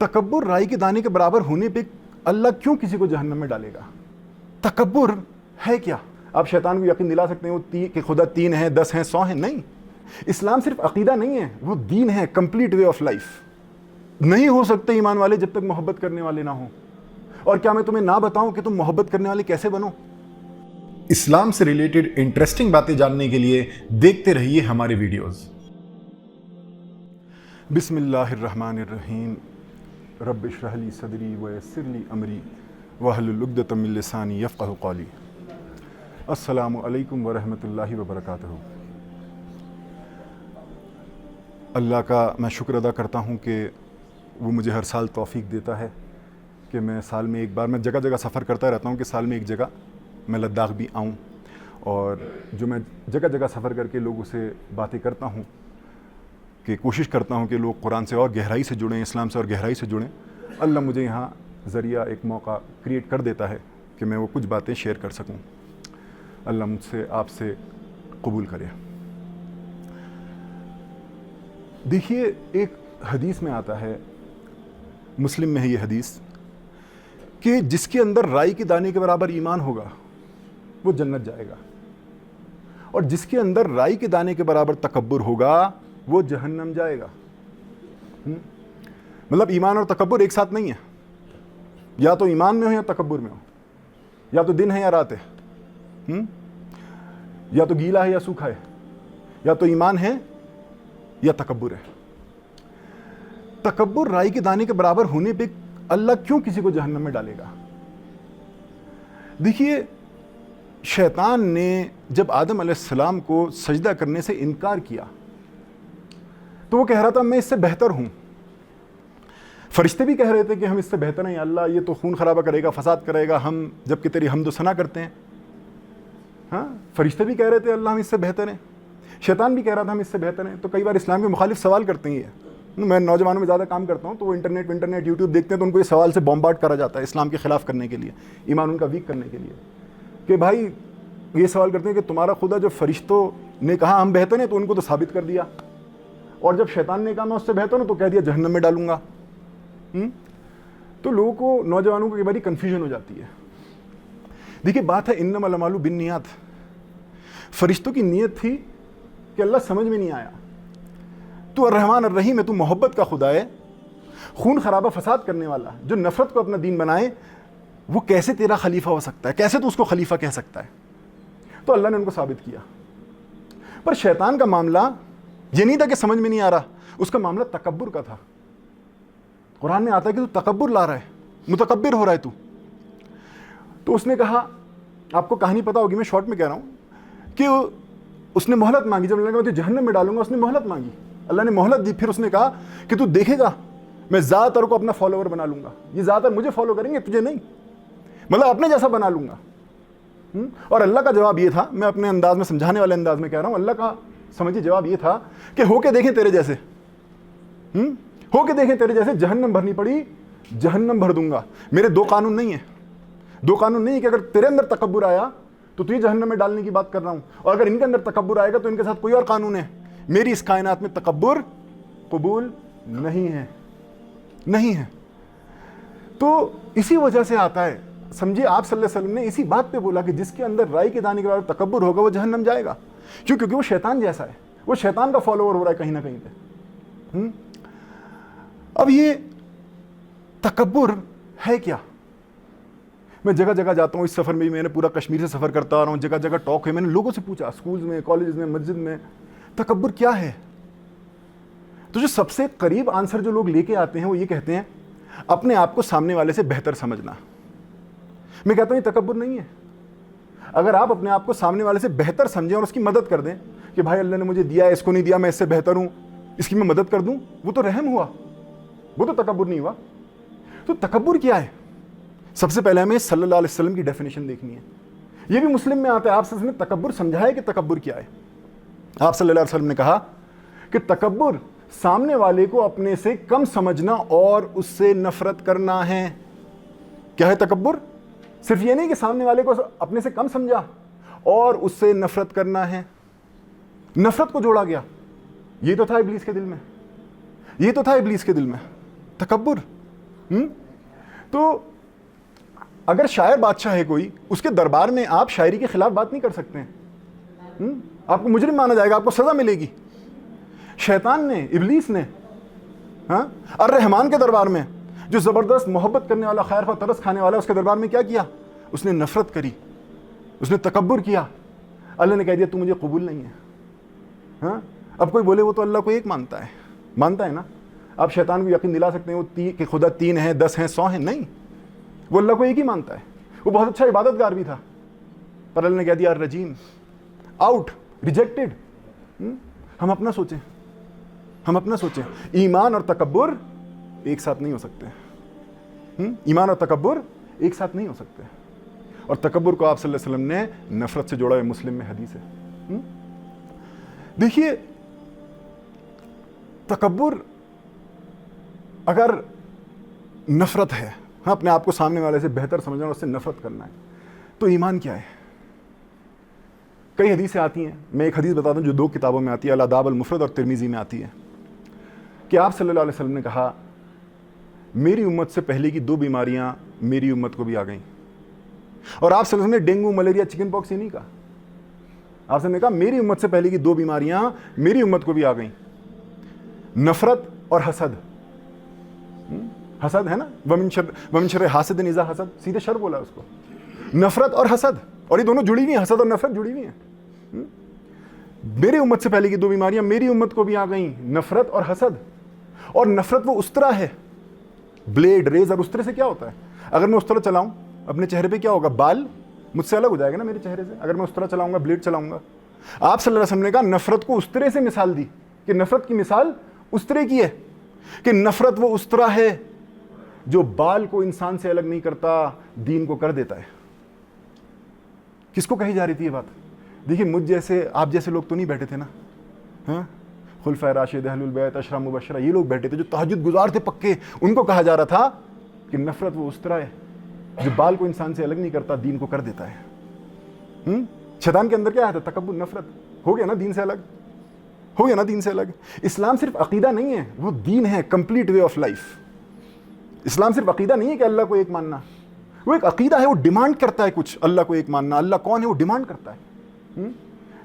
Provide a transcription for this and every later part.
تکبر رائی کے دانے کے برابر ہونے پہ اللہ کیوں کسی کو جہنم میں ڈالے گا؟ تکبر ہے کیا؟ آپ شیطان کو یقین دلا سکتے ہیں کہ خدا 3 ہے، 10 ہیں، 100 ہیں؟ نہیں، اسلام صرف عقیدہ نہیں ہے، وہ دین ہے، کمپلیٹ وے آف لائف۔ نہیں ہو سکتے ایمان والے جب تک محبت کرنے والے نہ ہوں۔ اور کیا میں تمہیں نہ بتاؤں کہ تم محبت کرنے والے کیسے بنو؟ اسلام سے ریلیٹڈ انٹرسٹنگ باتیں جاننے کے لیے دیکھتے رہیے ہمارے ویڈیوز۔ بسم اللہ الرحمن الرحیم، رب اشرح لی صدری ویسر لی امری واحلل عقدۃ من لسانی یفقہوا قولی۔ السلام علیکم ورحمۃ اللہ وبرکاتہ۔ اللہ کا میں شکر ادا کرتا ہوں کہ وہ مجھے ہر سال توفیق دیتا ہے کہ میں سال میں ایک بار، میں جگہ جگہ سفر کرتا رہتا ہوں کہ سال میں ایک جگہ میں لداخ بھی آؤں، اور جو میں جگہ جگہ سفر کر کے لوگوں سے باتیں کرتا ہوں، کہ کوشش کرتا ہوں کہ لوگ قرآن سے اور گہرائی سے جڑیں، اسلام سے اور گہرائی سے جڑیں، اللہ مجھے یہاں ذریعہ ایک موقع کریٹ کر دیتا ہے کہ میں وہ کچھ باتیں شیئر کر سکوں۔ اللہ مجھ سے آپ سے قبول کرے۔ دیکھیے، ایک حدیث میں آتا ہے، مسلم میں ہے یہ حدیث، کہ جس کے اندر رائی کے دانے کے برابر ایمان ہوگا وہ جنت جائے گا، اور جس کے اندر رائی کے دانے کے برابر تکبر ہوگا وہ جہنم جائے گا۔ مطلب ایمان اور تکبر ایک ساتھ نہیں ہے، یا تو ایمان میں ہو یا تکبر میں ہو، یا تو دن ہے یا رات ہے، یا تو گیلا ہے یا سوکھا ہے، یا تو ایمان ہے یا تکبر ہے۔ تکبر رائی کے دانے کے برابر ہونے پہ اللہ کیوں کسی کو جہنم میں ڈالے گا؟ دیکھیے، شیطان نے جب آدم علیہ السلام کو سجدہ کرنے سے انکار کیا تو وہ کہہ رہا تھا میں اس سے بہتر ہوں۔ فرشتے بھی کہہ رہے تھے کہ ہم اس سے بہتر ہیں، یا اللہ یہ تو خون خرابہ کرے گا، فساد کرے گا، ہم جب کہ تیری حمد و ثنا کرتے ہیں۔ ہاں، فرشتے بھی کہہ رہے تھے اللہ ہم اس سے بہتر ہیں، شیطان بھی کہہ رہا تھا ہم اس سے بہتر ہیں۔ تو کئی بار اسلام کے مخالف سوال کرتے ہیں، میں نوجوانوں میں زیادہ کام کرتا ہوں تو وہ انٹرنیٹ یوٹیوب دیکھتے ہیں تو ان کو اس سوال سے بمبارڈ کرا جاتا ہے اسلام کے خلاف کرنے کے لیے، ایمان ان کا ویک کرنے کے لیے، کہ بھائی یہ سوال کرتے ہیں کہ تمہارا خدا جو فرشتوں نے کہا ہم بہتر ہیں تو ان کو تو ثابت کر دیا، اور جب شیطان نے کہا میں اس سے بہتر ہوں تو کہہ دیا جہنم میں ڈالوں گا۔ تو لوگوں کو، نوجوانوں کو بڑی کنفیوژن ہو جاتی ہے۔ دیکھیے، بات ہے انما الاعمال بالنیات۔ فرشتوں کی نیت تھی کہ اللہ سمجھ میں نہیں آیا، تو الرحمن الرحیم ہے، تو محبت کا خدا ہے، خون خرابہ فساد کرنے والا جو نفرت کو اپنا دین بنائے، وہ کیسے تیرا خلیفہ ہو سکتا ہے؟ کیسے تو اس کو خلیفہ کہہ سکتا ہے؟ تو اللہ نے ان کو ثابت کیا۔ پر شیطان کا معاملہ یہ نہیں تھا کہ سمجھ میں نہیں آ رہا، اس کا معاملہ تکبر کا تھا۔ قرآن میں آتا ہے کہ تو تکبر لا رہا ہے، متکبر ہو رہا ہے تو اس نے کہا، آپ کو کہانی پتا ہوگی، میں شارٹ میں کہہ رہا ہوں، کہ اس نے مہلت مانگی، جب اللہ نے کہا تجھے جہنم میں ڈالوں گا، اس نے مہلت مانگی، اللہ نے مہلت دی، پھر اس نے کہا کہ تو دیکھے گا میں زیادہ تر کو اپنا فالوور بنا لوں گا، یہ زیادہ تر مجھے فالو کریں گے، تجھے نہیں، مطلب اپنے جیسا بنا لوں گا۔ اور اللہ کا جواب یہ تھا، میں اپنے انداز میں سمجھانے والے انداز میں کہہ رہا ہوں، اللہ کا سمجھیے جواب یہ تھا کہ ہو کے دیکھیں تیرے جیسے، ہو کے دیکھیں تیرے جیسے، جہنم بھرنی پڑی جہنم بھر دوں گا۔ میرے دو قانون نہیں ہیں کہ اگر تیرے اندر تکبر آیا تو تجھے جہنم میں ڈالنے کی بات کر رہا ہوں، اور اگر ان کے اندر تکبر آئے گا تو ان کے ساتھ کوئی اور قانون ہے۔ میری اس کائنات میں تکبر قبول نہیں ہے۔ تو اسی وجہ سے آتا ہے، سمجھے، آپ صلی اللہ علیہ وسلم نے اسی بات پہ بولا کہ جس کے اندر رائی کے دانے کے برابر تکبر ہوگا وہ جہنم جائے گا، کیونکہ وہ شیطان جیسا ہے، وہ شیطان کا فالوور ہو رہا ہے کہیں نہ کہیں پہ۔ اب یہ تکبر ہے کیا؟ میں جگہ جگہ جاتا ہوں، اس سفر میں بھی میں نے پورا کشمیر سے سفر کرتا آ رہا ہوں، جگہ جگہ ٹاک ہے، میں نے لوگوں سے پوچھا، اسکولز میں، کالجز میں، مسجد میں، تکبر کیا ہے؟ تو جو سب سے قریب آنسر جو لوگ لے کے آتے ہیں وہ یہ کہتے ہیں اپنے آپ کو سامنے والے سے بہتر سمجھنا۔ میں کہتا ہوں یہ تکبر نہیں ہے۔ اگر آپ اپنے آپ کو سامنے والے سے بہتر سمجھیں اور اس کی مدد کر دیں کہ بھائی اللہ نے مجھے دیا ہے، اس کو نہیں دیا، میں اس سے بہتر ہوں، اس کی میں مدد کر دوں، وہ تو رحم ہوا، وہ تو تکبر نہیں ہوا۔ تو تکبر کیا ہے؟ سب سے پہلے ہمیں صلی اللہ علیہ وسلم کی ڈیفینیشن دیکھنی ہے۔ یہ بھی مسلم میں آتا ہے، آپ صلی اللہ علیہ وسلم نے تکبر سمجھایا کہ تکبر کیا ہے۔ آپ صلی اللہ علیہ وسلم نے کہا کہ تکبر سامنے والے کو اپنے سے کم سمجھنا اور اس سے نفرت کرنا ہے۔ کیا ہے تکبر؟ صرف یہ نہیں کہ سامنے والے کو اپنے سے کم سمجھا اور اس سے نفرت کرنا ہے، نفرت کو جوڑا گیا۔ یہ تو تھا ابلیس کے دل میں، تکبر۔ تو اگر شاعر بادشاہ ہے کوئی، اس کے دربار میں آپ شاعری کے خلاف بات نہیں کر سکتے ہیں، آپ کو مجرم مانا جائے گا، آپ کو سزا ملے گی۔ شیطان نے، ابلیس نے الرحمان کے دربار میں، جو زبردست محبت کرنے والا، خیر خواہ، ترس کھانے والا، اس کے دربار میں کیا کیا؟ اس نے نفرت کری، اس نے تکبر کیا۔ اللہ نے کہہ دیا تو مجھے قبول نہیں ہے۔ اب کوئی بولے وہ تو اللہ کو ایک مانتا ہے نا، آپ شیطان کو یقین دلا سکتے ہیں وہ کہ خدا 3 ہے، 10 ہیں، 100 ہیں؟ نہیں، وہ اللہ کو ایک ہی مانتا ہے۔ وہ بہت اچھا عبادت گار بھی تھا، پر اللہ نے کہہ دیا الرجیم، آؤٹ، ریجیکٹڈ۔ ہم اپنا سوچیں، ایمان اور تکبر ایک ساتھ نہیں ہو سکتے۔ ایمان اور تکبر ایک ساتھ نہیں ہو سکتے، اور تکبر کو آپ صلی اللہ علیہ وسلم نے نفرت سے جوڑا ہے، مسلم میں حدیث ہے۔ دیکھیے، تکبر اگر نفرت ہے، اپنے آپ کو سامنے والے سے بہتر سمجھنا اور اس سے نفرت کرنا ہے، تو ایمان کیا ہے؟ کئی حدیثیں آتی ہیں، میں ایک حدیث بتاتا ہوں جو 2 کتابوں میں آتی ہے، الاداب المفرد اور ترمذی میں آتی ہے، کہ آپ صلی اللہ علیہ وسلم نے کہا میری امت سے پہلے کی 2 بیماریاں میری امت کو بھی آ گئیں۔ اور آپ صلی اللہ علیہ وسلم نے ڈینگو، ملیریا، چکن پاکس یہ نہیں کہا، آپ صلی اللہ علیہ وسلم نے کہا میری امت سے پہلے کی 2 بیماریاں میری امت کو بھی آ گئیں، نفرت اور حسد۔ حسد ہے نا، ومن شر حاسد اذا حسد، سیدھے شر بولا اس کو، نفرت اور حسد، اور یہ دونوں جڑی ہوئی ہیں، حسد اور نفرت جڑی ہوئی ہیں۔ میری امت سے پہلے کی 2 بیماریاں میری امت کو بھی آ گئیں، نفرت اور حسد۔ اور نفرت وہ استرا ہے، بلیڈ، ریزر، استرے سے کیا ہوتا ہے؟ اگر میں استرا چلاؤں اپنے چہرے پہ، کیا ہوگا؟ بال مجھ سے الگ ہو جائے گا نا میرے چہرے سے، اگر میں استرا چلاؤں گا، بلیڈ چلاؤں گا۔ آپ صلی اللہ علیہ وسلم نے کہا نفرت کو استرے سے مثال دی، کہ نفرت کی مثال استرے کی ہے، کہ نفرت وہ استرا ہے جو بال کو انسان سے الگ نہیں کرتا، دین کو کر دیتا ہے۔ کس کو کہی جا رہی تھی یہ بات؟ دیکھیے، مجھ جیسے، آپ جیسے لوگ تو نہیں بیٹھے تھے نا، خلفائے راشد، اہل البیت، عشرہ مبشرہ، یہ لوگ بیٹھے تھے جو تہجد گزار تھے پکے، ان کو کہا جا رہا تھا کہ نفرت وہ استرا ہے جو بال کو انسان سے الگ نہیں کرتا، دین کو کر دیتا ہے۔ شیطان کے اندر کیا ہے؟ تکبر، نفرت، ہو گیا نا دین سے الگ۔ اسلام صرف عقیدہ نہیں ہے، وہ دین ہے، کمپلیٹ وے آف لائف۔ اسلام صرف عقیدہ نہیں ہے کہ اللہ کو ایک ماننا، وہ ایک عقیدہ ہے، وہ ڈیمانڈ کرتا ہے کچھ، اللہ کو ایک ماننا۔ اللہ کون ہے؟ وہ ڈیمانڈ کرتا ہے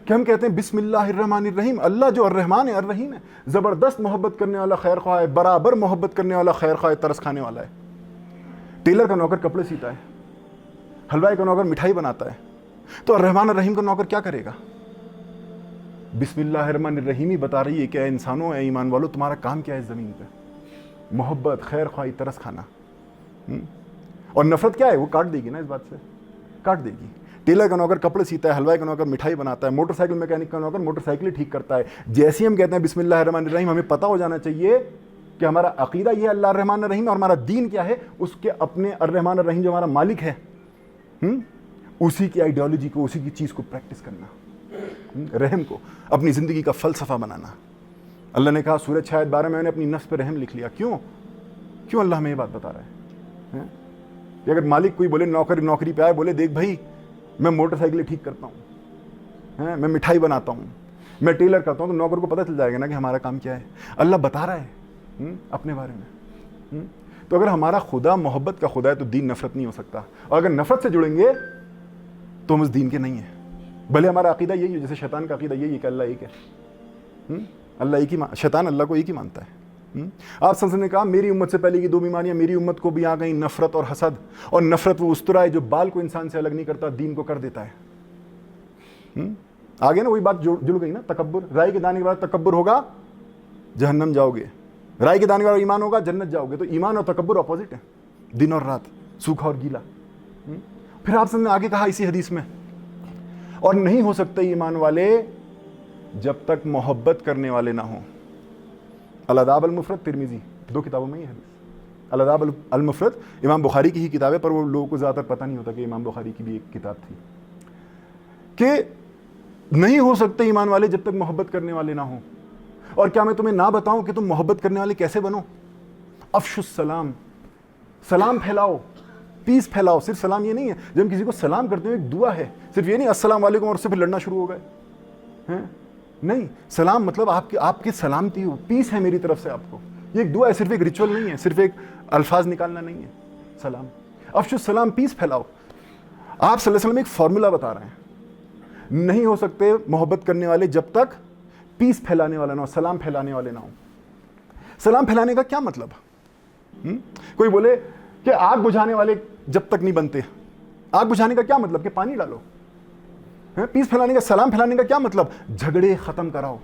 کہ ہم کہتے ہیں بسم اللہ الرحمن الرحیم، اللہ جو الرحمن ہے، الرحیم ہے، زبردست محبت کرنے والا، خیر خواہ ہے، برابر محبت کرنے والا، خیر خواہ، ترس کھانے والا ہے۔ ٹیلر کا نوکر کپڑے سیتا ہے، حلوائی کا نوکر مٹھائی بناتا ہے، تو الرحمن الرحیم کا نوکر کیا کرے گا؟ بسم اللہ الرحمن الرحیم ہی بتا رہی ہے کہ اے انسانوں، اے ایمان والو، تمہارا کام کیا ہے زمین پہ؟ محبت، خیر خواہی، ترس کھانا۔ اور نفرت کیا ہے؟ وہ کاٹ دے گی نا، اس بات سے کاٹ دے گی۔ ٹیلر کا نوکر کپڑے سیتا ہے، حلوائی کا نوکر مٹھائی بناتا ہے، موٹر سائیکل میکینک کا نوکر موٹر سائیکل ٹھیک کرتا ہے۔ جیسے ہی ہم کہتے ہیں بسم اللہ الرحمن الرحیم، ہمیں پتہ ہو جانا چاہیے کہ ہمارا عقیدہ یہ ہے اللہ الرحمن الرحیم، اور ہمارا دین کیا ہے، اس کے اپنے الرحمن الرحیم جو ہمارا مالک ہے، اسی کی آئیڈیالوجی کو، اسی کی چیز کو پریکٹس کرنا، رحم کو اپنی زندگی کا فلسفہ بنانا۔ اللہ نے کہا سورہ 6 آیت 12 میں نے اپنی نفس پہ رحم لکھ لیا۔ کیوں اللہ ہمیں یہ بات بتا رہا ہے؟ کہ اگر مالک کوئی بولے، نوکری پہ آئے، بولے دیکھ بھائی میں موٹر سائیکلیں ٹھیک کرتا ہوں، میں مٹھائی بناتا ہوں، میں ٹیلر کرتا ہوں، تو نوکر کو پتہ چل جائے گا نا کہ ہمارا کام کیا ہے۔ اللہ بتا رہا ہے اپنے بارے میں۔ تو اگر ہمارا خدا محبت کا خدا ہے تو دین نفرت نہیں ہو سکتا، اور اگر نفرت سے جڑیں گے تو ہم اس دین کے نہیں ہیں، بھلے ہمارا عقیدہ یہی ہے، جیسے شیطان کا عقیدہ یہی ہے کہ اللہ ایک ہے، اللہ ایک ہی، شیطان اللہ کو ایک ہی مانتا ہے۔ آپ صلی اللہ علیہ وسلم نے کہا میری امت سے پہلے کی 2 بیماریاں میری امت کو بھی آ گئیں، نفرت اور حسد۔ اور نفرت وہ استرا ہے جو بال کو انسان سے الگ نہیں کرتا، دین کو کر دیتا ہے۔ آگے نا وہی بات جڑ گئی نا، تکبر، رائے کے دانے کے بعد تکبر ہوگا جہنم جاؤ گے، رائے کے دانے کے بعد ایمان ہوگا جنت جاؤ گے۔ تو ایمان اور تکبر اپوزٹ ہے، دن اور رات، سوکھا اور گیلا۔ پھر آپ نے آگے کہا اسی حدیث میں، اور نہیں ہو سکتے ایمان والے جب تک محبت کرنے والے نہ ہوں۔ الاداب المفرد، ترمذی، 2 کتابوں میں یہ حدیث۔ الاداب المفرد امام بخاری کی ہی کتاب ہے، پر وہ لوگوں کو زیادہ تر پتہ نہیں ہوتا کہ امام بخاری کی بھی ایک کتاب تھی، کہ نہیں ہو سکتے ایمان والے جب تک محبت کرنے والے نہ ہوں۔ اور کیا میں تمہیں نہ بتاؤں کہ تم محبت کرنے والے کیسے بنو؟ افشوا السلام، سلام پھیلاؤ، پیس پھیلاؤ۔ صرف سلام یہ نہیں ہے، جب ہم کسی کو سلام کرتے ہیں ایک دعا ہے، صرف یہ نہیں السلام علیکم اور اس سے پھر لڑنا شروع ہو گئے، نہیں، سلام مطلب آپ کی سلامتی ہو، پیس ہے میری طرف سے آپ کو، یہ ایک دعا ہے، صرف ایک ریچول نہیں ہے، صرف ایک الفاظ نکالنا نہیں ہے. سلام، افشو السلام، پیس پھیلاؤ. آپ صلی اللہ علیہ وسلم ایک فارمولا بتا رہے ہیں، نہیں ہو سکتے محبت کرنے والے جب تک پیس پھیلانے والا نہ ہو، سلام پھیلانے والے نہ ہو. سلام پھیلانے کا کیا مطلب؟ کوئی بولے کہ آگ بجھانے والے جب تک نہیں بنتے. آگ بجھانے کا کیا مطلب؟ کہ پانی ڈالو. پیس پھیلانے کا، سلام پھیلانے کا کیا مطلب؟ جھگڑے ختم کراؤ.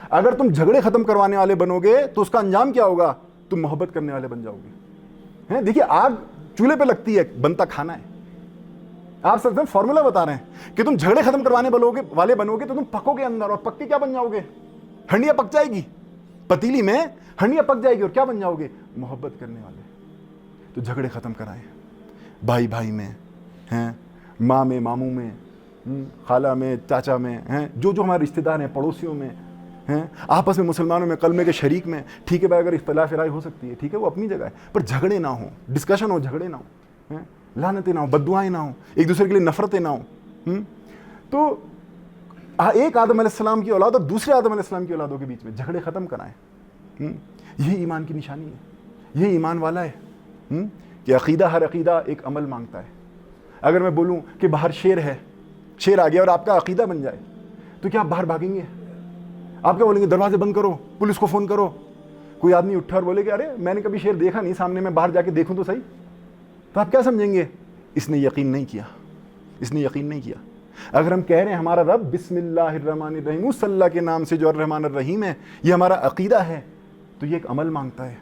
اگر تم جھگڑے ختم کروانے والے بنو گے تو اس کا انجام کیا ہوگا؟ تم محبت کرنے والے بن جاؤ گے. دیکھیے، آگ چولہے پہ لگتی ہے، بنتا کھانا ہے. آپ سب فارمولا بتا رہے ہیں کہ تم جھگڑے ختم کروانے والے بنو گے تو تم پکو گے اندر، اور پک کے کیا بن جاؤ گے؟ ہنڈیا پک جائے گی پتیلی میں، ہنڈیا پک جائے گی، اور کیا بن جاؤ گے؟ محبت کرنے والے. تو جھگڑے ختم کرائیں، بھائی بھائی میں ہیں، ماں میں، ماموں میں، خالہ میں، چاچا میں ہیں، جو ہمارے رشتہ دار ہیں، پڑوسیوں میں ہیں، آپس میں مسلمانوں میں، کلمے کے شریک میں. ٹھیک ہے بھائی، اگر اختلاف رائے ہو سکتی ہے، ٹھیک ہے، وہ اپنی جگہ ہے، پر جھگڑے نہ ہوں، ڈسکشن ہو، جھگڑے نہ ہوں، لعنتیں نہ ہوں، بددعائیں نہ ہوں، ایک دوسرے کے لیے نفرتیں نہ ہوں. تو ایک آدم علیہ السلام کی اولاد اور دوسرے آدم علیہ السلام کی اولادوں کے بیچ میں جھگڑے ختم کرائیں. یہی ایمان کی نشانی ہے، یہی ایمان والا ہے کہ عقیدہ، ہر عقیدہ ایک عمل مانگتا ہے. اگر میں بولوں کہ باہر شیر ہے، شیر آ گیا اور آپ کا عقیدہ بن جائے تو کیا آپ باہر بھاگیں گے؟ آپ کیا بولیں گے؟ دروازے بند کرو، پولیس کو فون کرو. کوئی آدمی اٹھا اور بولے کہ ارے میں نے کبھی شیر دیکھا نہیں سامنے، میں باہر جا کے دیکھوں تو صحیح. تو آپ کیا سمجھیں گے؟ اس نے یقین نہیں کیا، اس نے یقین نہیں کیا. اگر ہم کہہ رہے ہیں ہمارا رب بسم اللہ الرحمن الرحیم، اس اللہ کے نام سے جو الرحمن الرحیم ہے، یہ ہمارا عقیدہ ہے، تو یہ ایک عمل مانگتا ہے.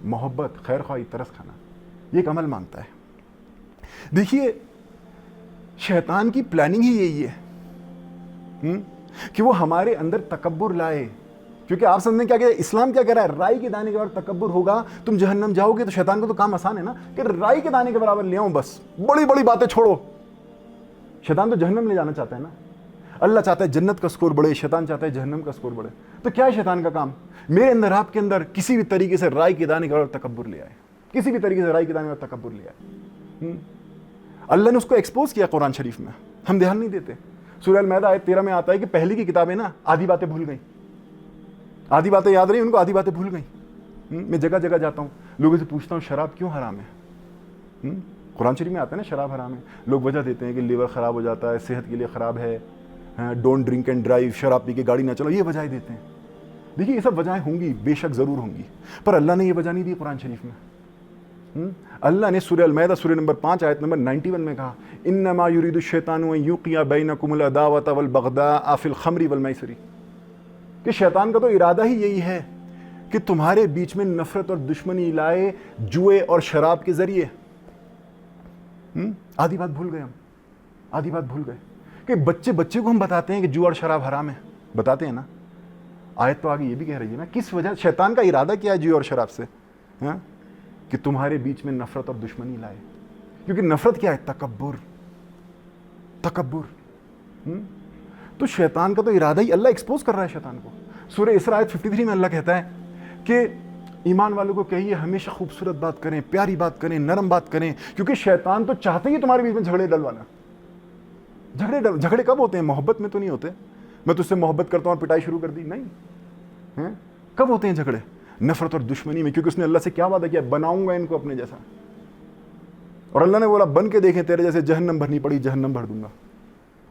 محبت، خیر خواہی، ترس کھانا، یہ ایک عمل مانگتا ہے. دیکھیے، شیطان کی پلاننگ ہی یہی ہے کہ وہ ہمارے اندر تکبر لائے. کیونکہ آپ سمجھیں کیا کہ اسلام کیا کہہ رہا ہے؟ رائی کے دانے کے برابر تکبر ہوگا تم جہنم جاؤ گے. تو شیطان کو تو کام آسان ہے نا کہ رائی کے دانے کے برابر لے آؤں، بس بڑی بڑی باتیں چھوڑو. شیطان تو جہنم لے جانا چاہتا ہے نا. اللہ چاہتا ہے جنت کا سکور بڑھے، شیطان چاہتا ہے جہنم کا سکور بڑھے. تو کیا ہے شیطان کا کام؟ میرے اندر، آپ کے اندر کسی بھی طریقے سے رائی کے دانے کے برابر تکبر لے آئے، کسی بھی طریقے سے رائی کے دانے کے برابر تکبر لے آئے. اللہ نے اس کو ایکسپوز کیا قرآن شریف میں، ہم دھیان نہیں دیتے. سورہ المائدہ آیت 13 میں آتا ہے کہ پہلی کی کتابیں نا آدھی باتیں بھول گئیں، آدھی باتیں یاد رہی ان کو، آدھی باتیں بھول گئیں. میں جگہ جگہ جاتا ہوں، لوگوں سے پوچھتا ہوں شراب کیوں حرام ہے؟ قرآن شریف میں آتا ہے نا شراب حرام ہے. لوگ وجہ دیتے ہیں کہ لیور خراب ہو جاتا ہے، صحت کے لیے خراب ہے، ڈونٹ ڈرنک اینڈ ڈرائیو، شراب پی کے گاڑی نہ چلو، یہ وجہیں دیتے ہیں. دیکھیے یہ سب وجہیں ہوں گی، بے شک ضرور ہوں گی، پر اللہ نے یہ وجہ نہیں دی قرآن شریف میں. اللہ نے سورہ المائدہ سورہ نمبر 5 آیت نمبر 91 میں کہا انما یرید الشیطان ان یوقع بینکم العداوۃ والبغضاء فی الخمر والمیسر، کہ شیطان کا تو ارادہ ہی یہی ہے کہ تمہارے بیچ میں نفرت اور دشمنی لائے جوئے اور شراب کے ذریعے. آدھی بات بھول گئے ہم، آدھی بات بھول گئے کہ بچے کو ہم بتاتے ہیں کہ جوا اور شراب حرام ہے، بتاتے ہیں نا. آیت تو آگے یہ بھی کہہ رہی ہے نا کس وجہ شیطان کا ارادہ کیا ہے جوا اور شراب سے، کہ تمہارے بیچ میں نفرت اور دشمنی لائے. کیونکہ نفرت کیا ہے؟ تکبر، تکبر. تو شیطان کا تو ارادہ ہی، اللہ ایکسپوز کر رہا ہے شیطان کو. سورہ اسراء آیت 53 میں اللہ کہتا ہے کہ ایمان والوں کو کہیے ہمیشہ خوبصورت بات کریں، پیاری بات کریں، نرم بات کریں، کیونکہ شیطان تو چاہتے ہی تمہارے بیچ میں جھگڑے ڈلوانا. جھگڑے کب ہوتے ہیں؟ محبت میں تو نہیں ہوتے. میں تجھ سے محبت کرتا ہوں اور پٹائی شروع کر دی، نہیں. کب ہوتے ہیں جھگڑے؟ نفرت اور دشمنی میں. کیونکہ اس نے اللہ سے کیا وعدہ کیا؟ بناؤں گا ان کو اپنے جیسا. اور اللہ نے بولا بن کے دیکھیں تیرے جیسے جہنم بھرنی پڑی جہنم بھر دوں گا.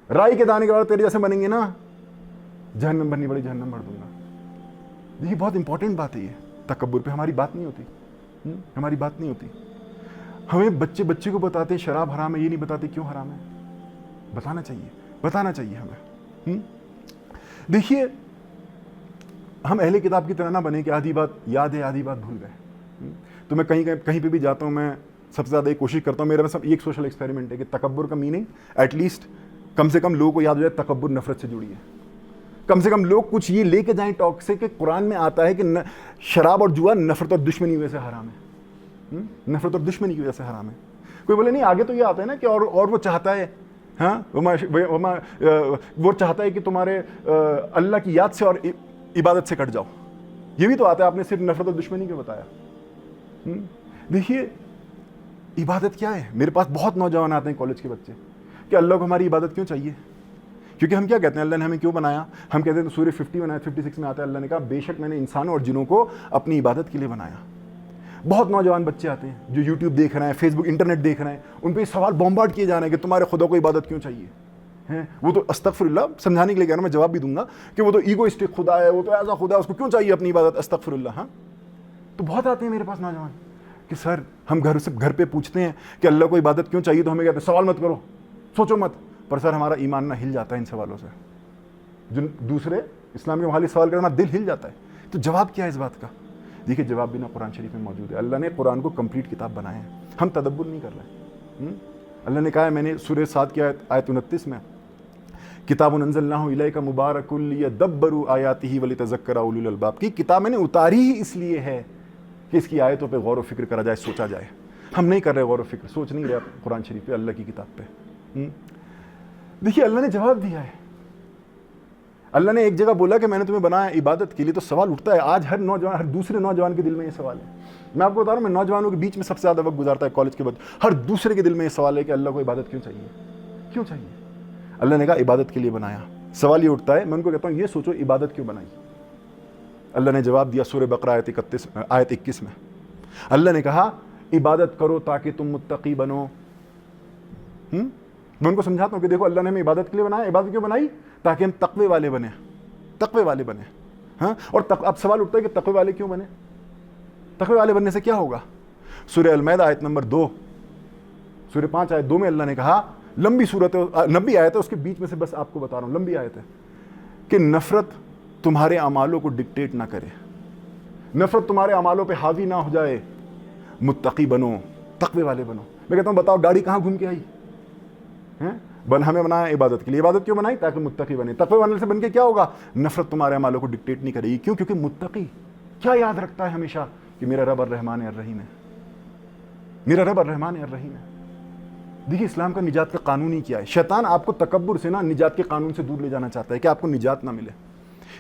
رائی کے دانے کے بعد تیرے جیسے بنیں گے نا، جہنم بھرنی پڑی جہنم بھر دوں گا. یہ بہت امپورٹنٹ بات ہے. یہ تکبر پہ ہماری بات نہیں ہوتی، ہماری بات نہیں ہوتی. ہمیں بچے کو بتاتے ہیں شراب حرام ہے، یہ نہیں بتاتے کیوں حرام ہے. بتانا چاہیے ہمیں. دیکھیے ہم اہل کتاب کی طرح نہ بنے کہ آدھی بات یاد ہے آدھی بات بھول گئے. تو میں کہیں پہ بھی جاتا ہوں، میں سب سے زیادہ ایک کوشش کرتا ہوں، میرا میں سب ایک سوشل ایکسپیریمنٹ ہے کہ تکبر کا میننگ ایٹ لیسٹ کم سے کم لوگوں کو یاد ہو جائے تکبر نفرت سے جڑی ہے. کم سے کم لوگ کچھ یہ لے کے جائیں ٹاک سے کہ قرآن میں آتا ہے کہ شراب اور جوا نفرت اور دشمنی کی وجہ سے حرام ہے. نفرت اور دشمنی کی وجہ سے حرام ہے. کوئی بولے نہیں آگے تو یہ آتا ہے نا کہ اور وہ چاہتا ہے، وہ چاہتا ہے کہ تمہارے اللہ کی یاد سے اور عبادت سے کٹ جاؤ. یہ بھی تو آتا ہے، آپ نے صرف نفرت اور دشمنی کو بتایا. دیکھیے عبادت کیا ہے؟ میرے پاس بہت نوجوان آتے ہیں کالج کے بچے کہ اللہ کو ہماری عبادت کیوں چاہیے؟ کیونکہ ہم کیا کہتے ہیں اللہ نے ہمیں کیوں بنایا؟ ہم کہتے ہیں سورہ 51 56 میں آتا ہے اللہ نے کہا بے شک میں نے انسانوں اور جنوں کو اپنی عبادت کے لیے بنایا. بہت نوجوان بچے آتے ہیں جو یوٹیوب دیکھ رہے ہیں، فیس بک، انٹرنیٹ دیکھ رہے ہیں، ان پہ یہ سوال بومبارڈ کیے جا رہے ہیں کہ تمہارے خدا کو عبادت کیوں چاہیے ہیں؟ وہ تو استغفر اللہ سمجھانے کے لیے کہہ رہا ہوں، میں جواب بھی دوں گا کہ وہ تو ایگوئسٹک خدا ہے، وہ تو ایسا خدا ہے، اس کو کیوں چاہیے اپنی عبادت، استغفر اللہ. ہاں تو بہت آتے ہیں میرے پاس نوجوان کہ سر ہم گھر پہ پوچھتے ہیں کہ اللہ کو عبادت کیوں چاہیے، تو ہمیں کہتے ہیں سوال مت کرو، سوچو مت. پر سر ہمارا ایمان نہ ہل جاتا ہے ان سوالوں سے، جو دوسرے اسلام کے مخالف سوال کرنا دل ہل جاتا ہے. تو جواب کیا ہے اس بات کا؟ دیکھیے جواب بھی نا قرآن شریف میں موجود ہے. اللہ نے قرآن کو کمپلیٹ کتاب بنایا ہے، ہم تدبر نہیں کر رہے. اللہ نے کہا ہے، میں نے سورہ 7 کی آیت 29 میں کتاب انزلناہ الیک مبارک لیدبروا آیاتہ ولتذکر اولو الالباب، کی کتاب میں نے اتاری ہی اس لیے ہے کہ اس کی آیتوں پہ غور و فکر کرا جائے، سوچا جائے. ہم نہیں کر رہے غور و فکر، سوچ نہیں رہے قرآن شریف پہ، اللہ کی کتاب پہ. دیکھیے اللہ نے جواب دیا ہے. اللہ نے ایک جگہ بولا کہ میں نے تمہیں بنایا عبادت کے لیے. تو سوال اٹھتا ہے آج ہر دوسرے نوجوان کے دل میں یہ سوال ہے. میں آپ کو بتا رہا ہوں، میں نوجوانوں کے بیچ میں سب سے زیادہ وقت گزارتا ہے کالج کے بعد. ہر دوسرے کے دل میں یہ سوال ہے کہ اللہ کو عبادت کیوں چاہیے، کیوں چاہیے. اللہ نے کہا عبادت کے لیے بنایا. سوال یہ اٹھتا ہے، میں ان کو کہتا ہوں یہ سوچو عبادت کیوں بنائی. اللہ نے جواب دیا سورہ بقرہ آیت 21 میں. اللہ نے کہا عبادت کرو تاکہ تم متقی بنو. میں ان کو سمجھاتا ہوں کہ دیکھو اللہ نے ہمیں عبادت کے لیے بنایا. عبادت کیوں بنائی؟ تاکہ ہم تقوی والے بنیں، تقوی والے بنیں. ہاں اور اب سوال اٹھتا ہے کہ تقوی والے کیوں بنیں؟ تقوی والے بننے سے کیا ہوگا؟ سورہ المائدہ آیت نمبر 2، سورہ 5 آیت 2 میں اللہ نے کہا، لمبی صورت ہے، لمبی آیت ہے، اس کے بیچ میں سے بس آپ کو بتا رہا ہوں، لمبی آیت ہے، کہ نفرت تمہارے اعمالوں کو ڈکٹیٹ نہ کرے، نفرت تمہارے اعمالوں پہ حاوی نہ ہو جائے، متقی بنو، تقوی والے بنو. میں کہتا ہوں بتاؤ گاڑی کہاں گھوم کے آئی؟ ہمیں بنایا عبادت کے لیے. عبادت کیوں بنائی؟ تاکہ متقی بنے. تقوی بننے سے بن کے کیا ہوگا؟ نفرت تمہارے اعمالوں کو ڈکٹیٹ نہیں کرے گی. کیوں؟ کیونکہ متقی کیا یاد رکھتا ہے ہمیشہ کہ میرا رب الرحمن الرحیم ہے، میرا رب الرحمن الرحیم ہے. دیکھیے اسلام کا نجات کا قانون ہی کیا ہے. شیطان آپ کو تکبر سے نا نجات کے قانون سے دور لے جانا چاہتا ہے کہ آپ کو نجات نہ ملے.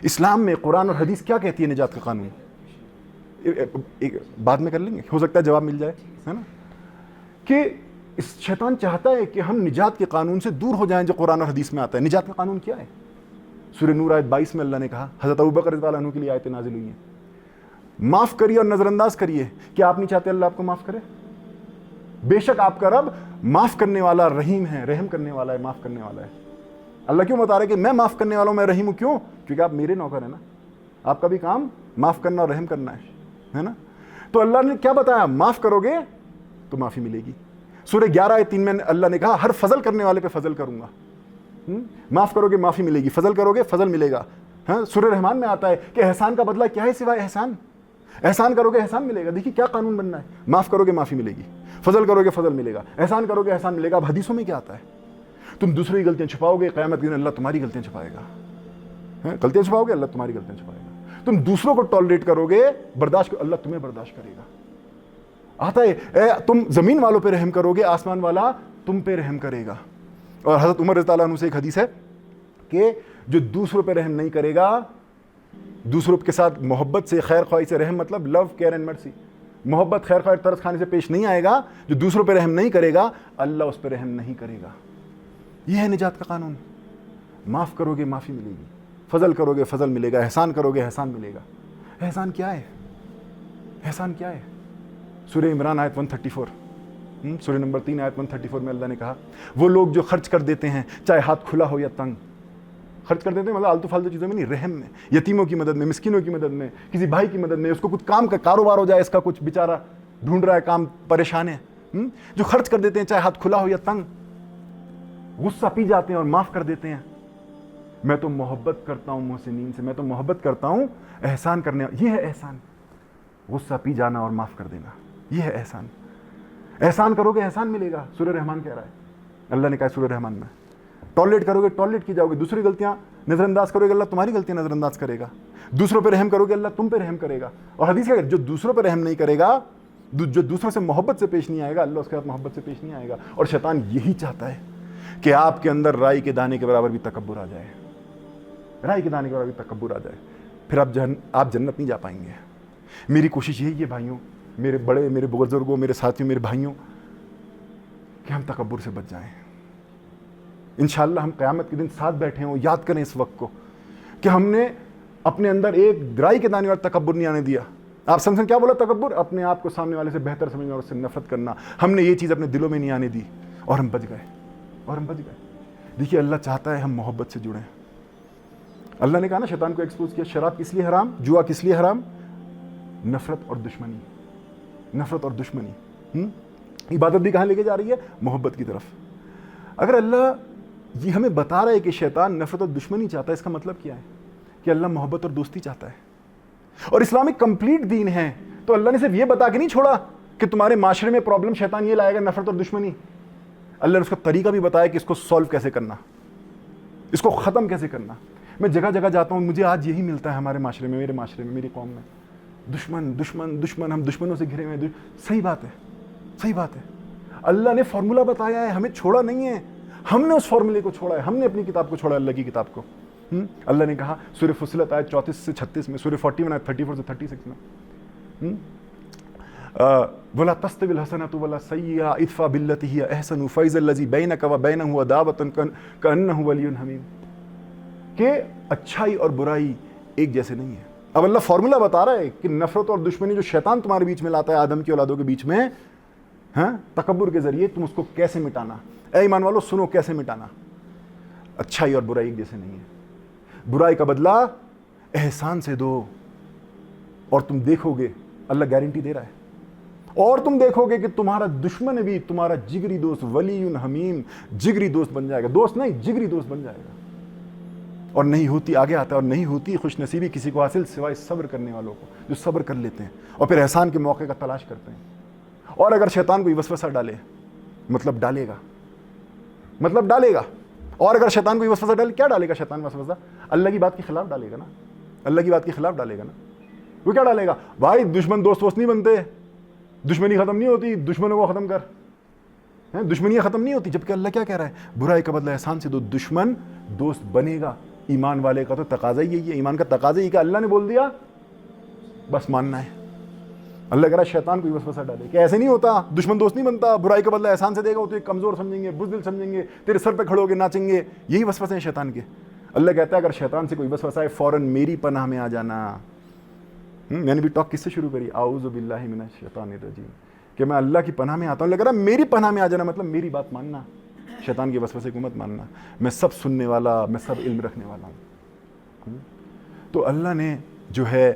اسلام میں قرآن اور حدیث کیا کہتی ہے نجات کا قانون؟ بعد میں کر لیں گے، ہو سکتا ہے جواب مل جائے، ہے نا. کہ اس شیطان چاہتا ہے کہ ہم نجات کے قانون سے دور ہو جائیں جو قرآن اور حدیث میں آتا ہے. نجات کا قانون کیا ہے؟ سورہ نور آیت 22 میں اللہ نے کہا، حضرت ابوبکر رضی اللہ عنہ کے لیے آیتیں نازل ہوئی ہیں، معاف کریے اور نظر انداز کریے. کیا آپ نہیں چاہتے اللہ آپ کو معاف کرے؟ بے شک آپ کا رب معاف کرنے والا رحیم ہے، رحم کرنے والا ہے، معاف کرنے والا ہے. اللہ کیوں بتا رہا ہے کہ میں معاف کرنے والا ہوں، میں رحیم ہوں؟ کیوں؟ کیونکہ آپ میرے نوکر ہیں نا، آپ کا بھی کام معاف کرنا اور رحم کرنا ہے نا. تو اللہ نے کیا بتایا؟ معاف کرو گے تو معافی ملے گی. سورہ 11 آیت 3 میں اللہ نے کہا ہر فضل کرنے والے پہ فضل کروں گا. معاف کرو گے معافی ملے گی، فضل کرو گے فضل ملے گا. ہاں سورہ رحمان میں آتا ہے کہ احسان کا بدلہ کیا ہے سوائے احسان. احسان کرو گے احسان ملے گا. دیکھیے کیا قانون بننا ہے، معاف کرو گے معافی ملے گی، فضل کرو گے فضل ملے گا، احسان کرو گے احسان ملے گا. اب حدیثوں میں کیا آتا ہے؟ تم دوسرے کی غلطیاں چھپاؤ گے، قیامت کے دن اللہ تمہاری غلطیاں چھپائے گا. غلطیاں چھپاؤ گے، اللہ تمہاری غلطیاں چھپائے گا. تم دوسروں کو ٹالریٹ کرو گے، برداشت کرو، اللہ تمہیں برداشت کرے گا. آتا ہے تم زمین والوں پہ رحم کرو گے، آسمان والا تم پہ رحم کرے گا. اور حضرت عمر رضی اللہ عنہ سے ایک حدیث ہے کہ جو دوسروں پہ رحم نہیں کرے گا، دوسروں کے ساتھ محبت سے، خیر خواہی سے، رحم مطلب لو، کیئر اینڈ مرسی، محبت، خیر خواہی، ترس کھانے سے پیش نہیں آئے گا، جو دوسروں پہ رحم نہیں کرے گا اللہ اس پہ رحم نہیں کرے گا. یہ ہے نجات کا قانون. معاف کرو گے معافی ملے گی، فضل کرو گے فضل ملے گا، احسان کرو گے احسان ملے گا. احسان کیا ہے؟ احسان کیا ہے؟ سورہ عمران آیت 134، سورہ نمبر 3 آیت 134 میں اللہ نے کہا وہ لوگ جو خرچ کر دیتے ہیں چاہے ہاتھ کھلا ہو یا تنگ. خرچ کر دیتے ہیں مطلب آلتو فالتو چیزوں میں نہیں، رحم میں، یتیموں کی مدد میں، مسکینوں کی مدد میں، کسی بھائی کی مدد میں، اس کو کچھ کام کا کاروبار ہو جائے، اس کا کچھ بیچارہ ڈھونڈ رہا ہے کام، پریشان ہے، جو خرچ کر دیتے ہیں چاہے ہاتھ کھلا ہو یا تنگ، غصہ پی جاتے ہیں اور معاف کر دیتے ہیں. میں تو محبت کرتا ہوں محسنین سے، میں تو محبت کرتا ہوں احسان کرنے. یہ ہے احسان، غصہ پی جانا اور معاف کر دینا، یہ ہے احسان. احسان کرو گے احسان ملے گا، سورہ رحمان کہہ رہا ہے. اللہ نے کہا سورہ رحمان میں ٹالریٹ کرو گے ٹالریٹ کی جاؤ گے، دوسری غلطیاں نظر انداز کرو گے اللہ تمہاری غلطیاں نظر انداز کرے گا. دوسروں پہ رحم کرو گے اللہ تم پہ رحم کرے گا. اور حدیث کیا ہے؟ جو دوسروں پہ رحم نہیں کرے گا، جو دوسروں سے محبت سے پیش نہیں آئے گا، اللہ اس کے ساتھ محبت سے پیش نہیں آئے گا. اور شیطان یہی چاہتا ہے کہ آپ کے اندر رائی کے دانے کے برابر بھی تکبر آ جائے، رائی کے دانے کے برابر بھی تکبر آ جائے، پھر آپ جنت نہیں جا پائیں گے. میری کوشش یہی ہے بھائیوں، میرے بڑے، میرے بزرگوں، میرے ساتھیوں، میرے بھائیوں، کہ ہم تکبر سے بچ جائیں. انشاءاللہ ہم قیامت کے دن ساتھ بیٹھے ہوں، یاد کریں اس وقت کو کہ ہم نے اپنے اندر ایک رائی کے دانے اور تکبر نہیں آنے دیا. آپ سمجھیں کیا بولا تکبر؟ اپنے آپ کو سامنے والے سے بہتر سمجھنا اور اس سے نفرت کرنا. ہم نے یہ چیز اپنے دلوں میں نہیں آنے دی اور ہم بچ گئے. دیکھیے اللہ چاہتا ہے ہم محبت سے جڑیں. اللہ نے کہا نا شیطان کو ایکسپوز کیا, شراب کس لیے حرام, جوا کس لیے حرام؟ نفرت اور دشمنی. عبادت بھی کہاں لے کے جا رہی ہے؟ محبت کی طرف. اگر اللہ یہ ہمیں بتا رہا ہے کہ شیطان نفرت اور دشمنی چاہتا ہے, اس کا مطلب کیا ہے؟ کہ اللہ محبت اور دوستی چاہتا ہے. اور اسلام ایک کمپلیٹ دین ہے. تو اللہ نے صرف یہ بتا کے نہیں چھوڑا کہ تمہارے معاشرے میں پرابلم شیطان یہ لائے گا, نفرت اور دشمنی. اللہ نے اس کا طریقہ بھی بتایا کہ اس کو سولو کیسے کرنا, اس کو ختم کیسے کرنا. میں جگہ جگہ جاتا ہوں, مجھے آج یہی ملتا ہے ہمارے معاشرے میں, میرے معاشرے میں, میری قوم میں. دشمن, ہم دشمنوں سے گھرے ہوئے ہیں. صحیح بات ہے. اللہ نے فارمولا بتایا ہے, ہمیں چھوڑا نہیں ہے. ہم نے اس فارمولے کو چھوڑا ہے, ہم نے اپنی کتاب کو چھوڑا, اللہ کی کتاب کو. اللہ نے کہا سورہ فصلت آیت 34 سے 36 میں, سورہ 41 آیت 34 سے 36 میں, وَلَا تَسْتَوِي الْحَسَنَةُ وَلَا السَّيِّئَةُ ادْفَعْ بِالَّتِي هِيَ أَحْسَنُ فَإِذَا الَّذِي بَيْنَكَ وَبَيْنَهُ عَدَاوَةٌ كَأَنَّهُ وَلِيٌّ حَمِيمٌ. کہ اچھائی اور برائی ایک جیسے نہیں ہے. اب اللہ فارمولا بتا رہا ہے کہ نفرت اور دشمنی جو شیطان تمہارے بیچ میں لاتا ہے آدم کی اولادوں کے بیچ میں, تکبر کے ذریعے, تم اس کو کیسے مٹانا. اے ایمان والو سنو, کیسے مٹانا. اچھائی اور برائی ایک جیسے نہیں ہے. برائی کا بدلہ احسان سے دو اور تم دیکھو گے, اللہ گارنٹی دے رہا ہے, اور تم دیکھو گے کہ تمہارا دشمن بھی تمہارا جگری دوست, ولی حمیم, جگری دوست بن جائے گا. دوست نہیں, جگری دوست بن جائے گا. اور نہیں ہوتی, آگے آتا ہے, اور نہیں ہوتی خوش نصیبی کسی کو حاصل سوائے صبر کرنے والوں کو, جو صبر کر لیتے ہیں اور پھر احسان کے موقع کا تلاش کرتے ہیں. اور اگر شیطان کوئی وسوسہ ڈالے, مطلب ڈالے گا. اور اگر شیطان کوئی وسوسہ ڈالے, کیا ڈالے گا شیطان وسوسہ؟ اللہ کی بات کے خلاف ڈالے گا نا. وہ کیا ڈالے گا؟ بھائی دشمن دوست نہیں بنتے, دشمنی ختم نہیں ہوتی, دشمنوں کو ختم کر. دشمنیاں ختم نہیں ہوتی, جبکہ اللہ کیا کہہ رہا ہے؟ برائی کا بدلہ احسان سے دو, دشمن دوست بنے گا. ایمان والے کا تو تقاضا ہی یہی ہے, ایمان کا تقاضا ہی کہ اللہ نے بول دیا بس ماننا ہے. اللہ کہہ رہا ہے شیطان کوئی وسوسہ ڈالے کہ ایسے نہیں ہوتا, دشمن دوست نہیں بنتا, برائی کا بدلہ احسان سے دے گا, وہ تو کمزور سمجھیں گے, بزدل سمجھیں گے, تیرے سر پہ کھڑے ہو کے ناچیں گے. یہی وسوسے ہیں شیطان کے. اللہ کہتا ہے اگر شیطان سے کوئی وسوسہ ہے فوراً میری پناہ میں آ جانا. میں نے بھی ٹاک کس سے شروع کری؟ اعوذ باللہ من الشیطان الرجیم, کہ میں اللہ کی پناہ میں آتا ہوں. لگ رہا میری پناہ میں آ جانا مطلب میری بات ماننا, شیطان کے وسوسے کو مت ماننا. میں سب سننے والا, میں سب علم رکھنے والا ہوں. تو اللہ نے جو ہے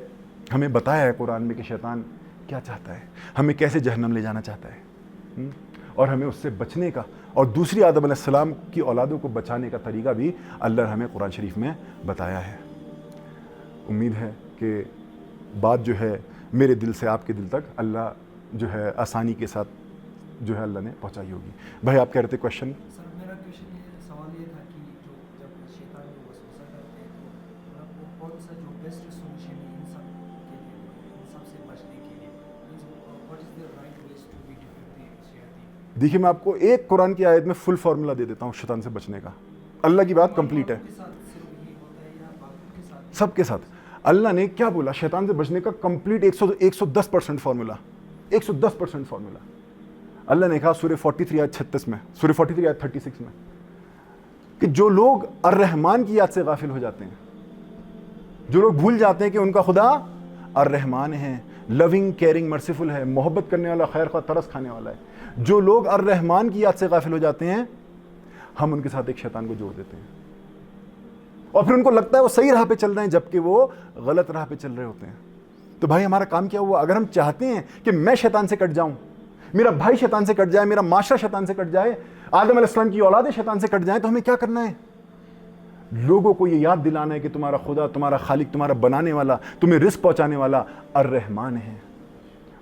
ہمیں بتایا ہے قرآن میں کہ شیطان کیا چاہتا ہے, ہمیں کیسے جہنم لے جانا چاہتا ہے, اور ہمیں اس سے بچنے کا اور دوسری آدم علیہ السلام کی اولادوں کو بچانے کا طریقہ بھی اللہ نے ہمیں قرآن شریف میں بتایا ہے. امید ہے کہ بات جو ہے میرے دل سے آپ کے دل تک اللہ جو ہے آسانی کے ساتھ جو ہے اللہ نے پہنچائی ہوگی. بھائی آپ کہہ رہے تھے کویشچن؟ سر میرا کویشچن سوال یہ تھا کہ جب شیطان کو وسوسہ کرتے ہیں تو کون سا جو بیسٹ سولوشن ہے ان سب کے لیے, ان سب سے بچنے کے لیے, what is the right ways to be defeat the شیطان؟ دیکھیے میں آپ کو ایک قرآن کی آیت میں فل فارمولا دے دیتا ہوں شیطان سے بچنے کا. اللہ کی بات کمپلیٹ ہے, سب کے ساتھ. اللہ نے کیا بولا شیطان سے بچنے کا کمپلیٹ 110% فارمولا, 110% فارمولا. اللہ نے کہا سورہ 43 آیت 36 میں, سورہ 43 آیت 36 میں, کہ جو لوگ الرحمن کی یاد سے غافل ہو جاتے ہیں, جو لوگ بھول جاتے ہیں کہ ان کا خدا الرحمن ہے, لونگ, کیئرنگ, مرسیفل ہے, محبت کرنے والا, خیر خواہ, ترس کھانے والا ہے. جو لوگ الرحمن کی یاد سے غافل ہو جاتے ہیں, ہم ان کے ساتھ ایک شیطان کو جوڑ دیتے ہیں, اور پھر ان کو لگتا ہے وہ صحیح راہ پہ چل رہے ہیں جبکہ وہ غلط راہ پہ چل رہے ہوتے ہیں. تو بھائی ہمارا کام کیا ہوا؟ اگر ہم چاہتے ہیں کہ میں شیطان سے کٹ جاؤں, میرا بھائی شیطان سے کٹ جائے, میرا معاشرہ شیطان سے کٹ جائے, آدم علیہ السلام کی اولادیں شیطان سے کٹ جائیں, تو ہمیں کیا کرنا ہے؟ لوگوں کو یہ یاد دلانا ہے کہ تمہارا خدا, تمہارا خالق, تمہارا بنانے والا, تمہیں رزق پہنچانے والا الرحمن ہے.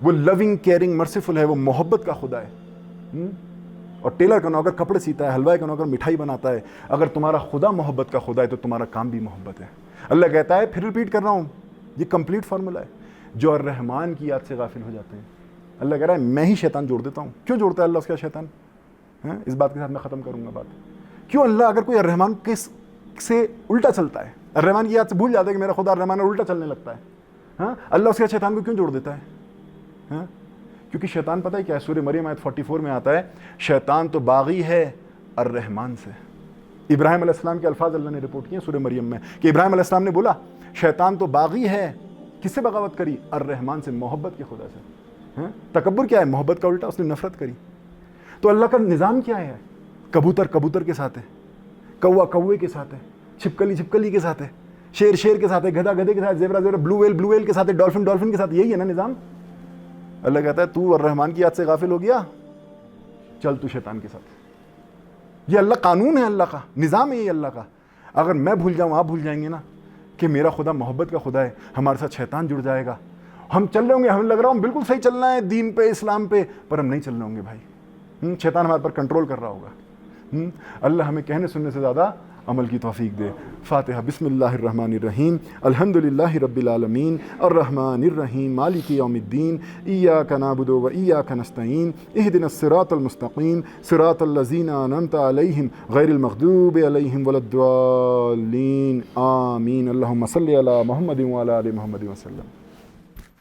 وہ لونگ, کیئرنگ, مرسیفل ہے, وہ محبت کا خدا ہے. اور ٹیلر کا نوکر کپڑے سیتا ہے, حلوائی کا نوکر مٹھائی بناتا ہے. اگر تمہارا خدا محبت کا خدا ہے تو تمہارا کام بھی محبت ہے. اللہ کہتا ہے, پھر ریپیٹ کر رہا ہوں, یہ کمپلیٹ فارمولا ہے, جو الرحمن کی یاد سے غافل ہو جاتے ہیں. اللہ کہہ رہا ہے میں ہی شیطان جوڑ دیتا ہوں. کیوں جوڑتا ہے اللہ اس کا شیطان؟ اس بات کے ساتھ میں ختم کروں گا بات. کیوں اللہ اگر کوئی الرحمن سے الٹا چلتا ہے, الرحمن کی یاد سے بھول جاتا ہے کہ میرا خدا الرحمن, اور الٹا چلنے لگتا ہے, اللہ اس کے شیطان کو کیوں جوڑ دیتا ہے؟ کیونکہ شیطان پتہ ہے کیا ہے؟ سورہ مریم آیت 44 میں آتا ہے, شیطان تو باغی ہے الرحمن سے. ابراہیم علیہ السلام کے الفاظ اللہ نے رپورٹ کیے ہیں سورہ مریم میں, کہ ابراہیم علیہ السلام نے بولا شیطان تو باغی ہے کس سے بغاوت کری؟ الرحمن سے، محبت کے خدا سے. تکبر کیا ہے؟ محبت کا الٹا، اس نے نفرت کری. تو اللہ کا نظام کیا ہے؟ کبوتر کبوتر کے ساتھ ہے، کوا کوے کے ساتھ ہے، چھپکلی چھپکلی کے ساتھ ہے، شیر شیر کے ساتھ ہے، گدھا گدھے کے ساتھ، زیبرا زیبرا، بلو ویل کے ساتھ ہے، ڈولفن ڈولفن کے ساتھ. یہی ہے نا نظام. اللہ کہتا ہے تو الرحمن کی یاد سے غافل ہو گیا، چل تو شیطان کے ساتھ. یہ اللہ قانون ہے، اللہ کا نظام ہے، یہ اللہ کا. اگر میں بھول جاؤں، آپ بھول جائیں گے نا کہ میرا خدا محبت کا خدا ہے، ہمارے ساتھ شیطان جڑ جائے گا. ہم چل رہے ہوں گے، ہمیں لگ رہا ہوں بالکل صحیح چلنا ہے دین پہ، اسلام پہ، پر ہم نہیں چل رہے ہوں گے بھائی. شیطان ہمارے پر کنٹرول کر رہا ہوگا. اللہ ہمیں کہنے سننے سے زیادہ عمل کی توفیق دے. فاتحہ. بسم اللہ الرحمن الرحیم. الحمد للہ رب العالمین الرحمن الرحیم مالک یوم الدین ایاک نعبد و ایاک نستعین اہدنا الصراط المستقیم صراط الذین انعمت علیہم غیر المغضوب علیہم ولا الضالین. آمین. اللہم صلی علی محمد وعلی آل محمد وسلم.